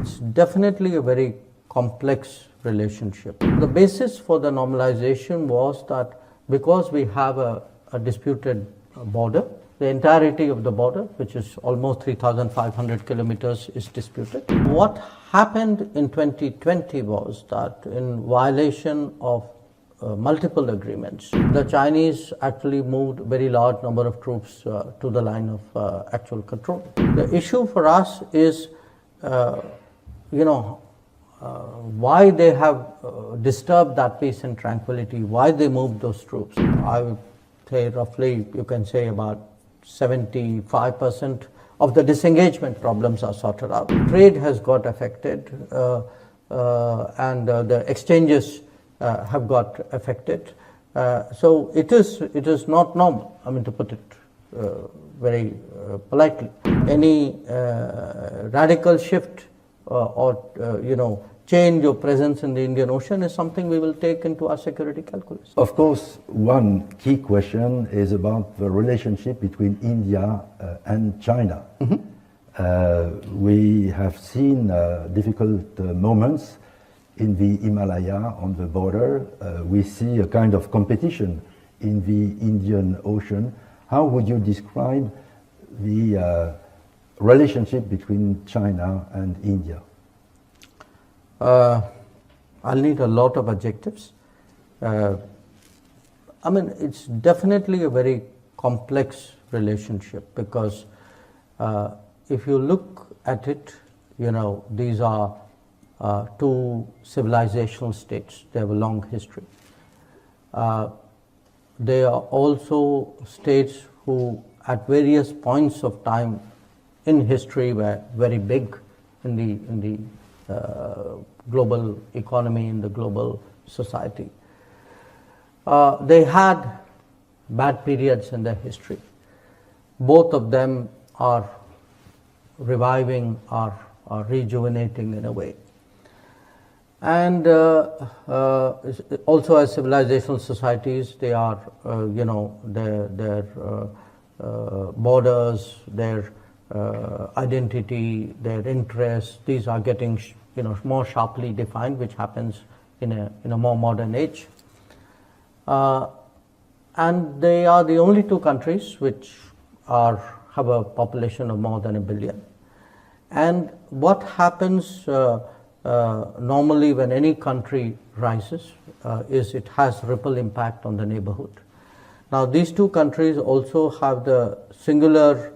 it's definitely a very complex relationship. The basis for the normalization was that because we have a disputed border, the entirety of the border, which is almost 3,500 kilometers, is disputed. What happened in 2020 was that in violation of multiple agreements, the Chinese actually moved a very large number of troops to the line of actual control. The issue for us is, why they have disturbed that peace and tranquility, why they moved those troops. I would say roughly, you can say about 75% of the disengagement problems are sorted out. Trade has got affected and the exchanges have got affected. So it is not normal, I mean, to put it very politely. Any radical shift or change of presence in the Indian Ocean is something we will take into our security calculus. Of course, one key question is about the relationship between India and China. We have seen difficult moments in the Himalaya on the border. We see a kind of competition in the Indian Ocean. How would you describe the relationship between China and India? I'll need a lot of adjectives. I mean, it's definitely a very complex relationship because if you look at it, these are two civilizational states. They have a long history. They are also states who at various points of time in history were very big in the global economy, in the global society. They had bad periods in their history. Both of them are reviving, are rejuvenating in a way. And also as civilizational societies, they are, their borders, their identity, their interests, these are getting more sharply defined, which happens in a more modern age. And they are the only two countries which have a population of more than 1 billion. And what happens normally when any country rises is it has ripple impact on the neighborhood. Now these two countries also have the singular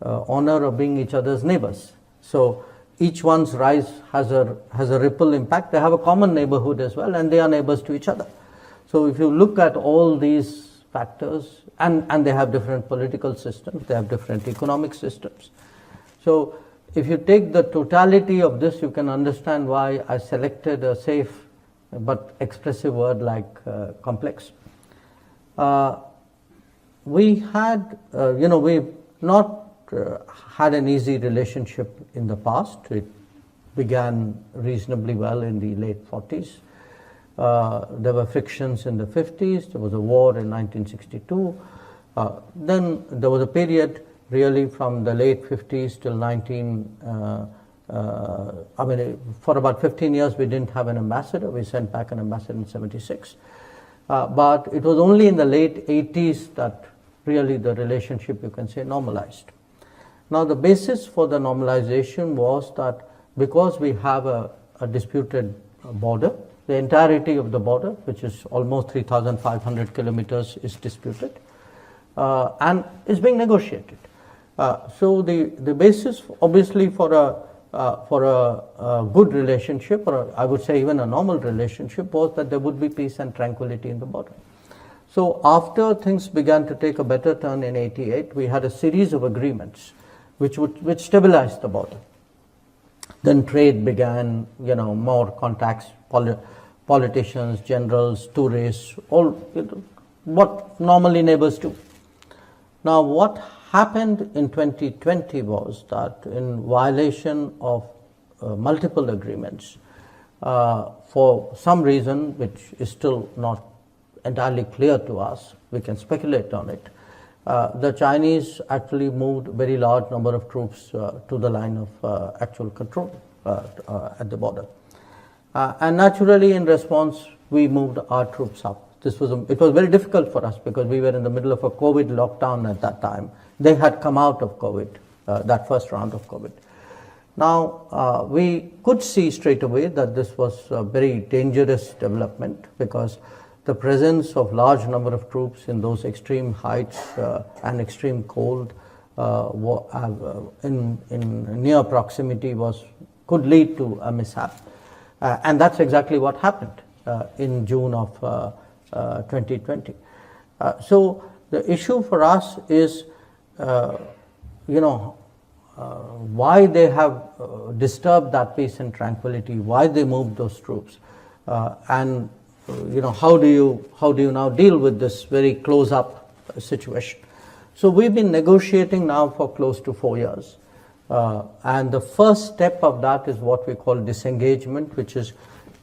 honor of being each other's neighbors. So each one's rise has a ripple impact. They have a common neighborhood as well, and they are neighbors to each other. So if you look at all these factors, and they have different political systems, they have different economic systems. So if you take the totality of this, you can understand why I selected a safe but expressive word like complex. We had, we've not had an easy relationship in the past. It began reasonably well in the late 40s. There were frictions in the 50s. There was a war in 1962. Then there was a period really from the late 50s till for about 15 years we didn't have an ambassador. We sent back an ambassador in 76. But it was only in the late 80s that really the relationship, you can say, normalized. Now the basis for the normalization was that because we have a disputed border, the entirety of the border, which is almost 3,500 kilometers, is disputed and is being negotiated. So the basis, obviously, for a good relationship, or I would say even a normal relationship, was that there would be peace and tranquility in the border. So after things began to take a better turn in '88, we had a series of agreements which stabilized the border. Then trade began, more contacts, politicians, generals, tourists, all what normally neighbors do. Now what happened in 2020 was that in violation of multiple agreements, for some reason which is still not entirely clear to us, we can speculate on it, the Chinese actually moved a very large number of troops to the line of actual control. at the border. And naturally, in response, we moved our troops up. It was very difficult for us because we were in the middle of a COVID lockdown at that time. They had come out of COVID, that first round of COVID. Now, we could see straight away that this was a very dangerous development because the presence of large number of troops in those extreme heights and extreme cold in near proximity could lead to a mishap. And that's exactly what happened in June of 2020. So the issue for us is, why they have disturbed that peace and tranquility, why they moved those troops, and how do you now deal with this very close-up situation? So we've been negotiating now for close to 4 years, and the first step of that is what we call disengagement, which is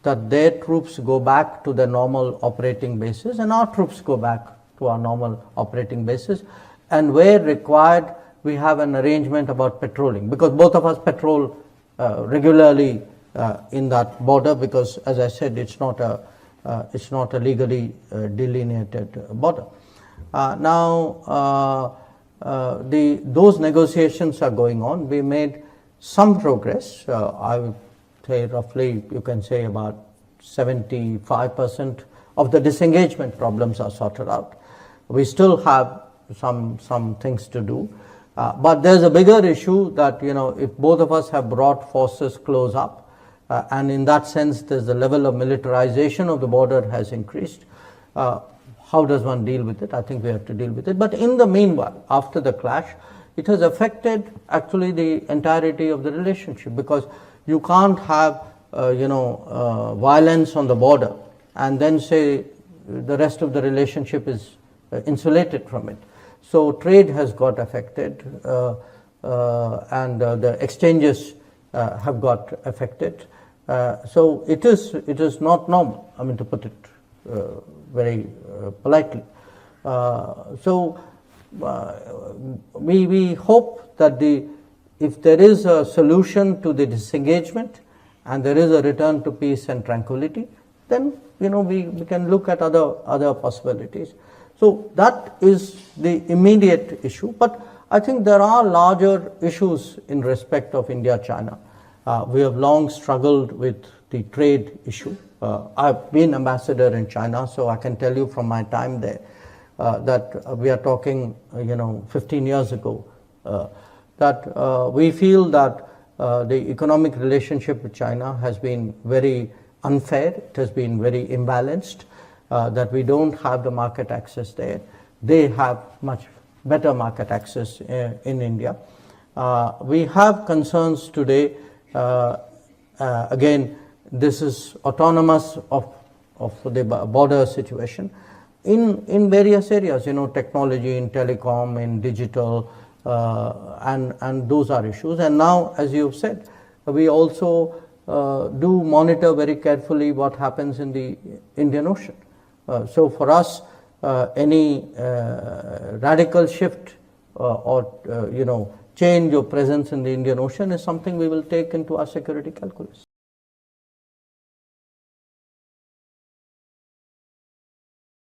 that their troops go back to their normal operating bases and our troops go back to our normal operating bases, and where required we have an arrangement about patrolling, because both of us patrol regularly in that border, because as I said, it's not a legally delineated border. Those negotiations are going on. We made some progress. I would say roughly, you can say about 75% of the disengagement problems are sorted out. We still have some things to do. But there's a bigger issue that, if both of us have brought forces close up, and in that sense, there's the level of militarization of the border has increased. How does one deal with it? I think we have to deal with it. But in the meanwhile, after the clash, it has affected actually the entirety of the relationship, because you can't have, violence on the border and then say the rest of the relationship is insulated from it. So trade has got affected, and the exchanges have got affected. So it is not normal, to put it very politely. We hope that if there is a solution to the disengagement and there is a return to peace and tranquility, then we can look at other possibilities. So that is the immediate issue. But I think there are larger issues in respect of India-China. We have long struggled with the trade issue. I've been ambassador in China, so I can tell you from my time there that we are talking, 15 years ago, that we feel that the economic relationship with China has been very unfair. It has been very imbalanced. That we don't have the market access there. They have much better market access in India. We have concerns today. Again, this is autonomous of the border situation in various areas, technology, in telecom, in digital, and those are issues. And now, as you've said, we also do monitor very carefully what happens in the Indian Ocean. So for us, any radical shift or change or presence in the Indian Ocean is something we will take into our security calculus.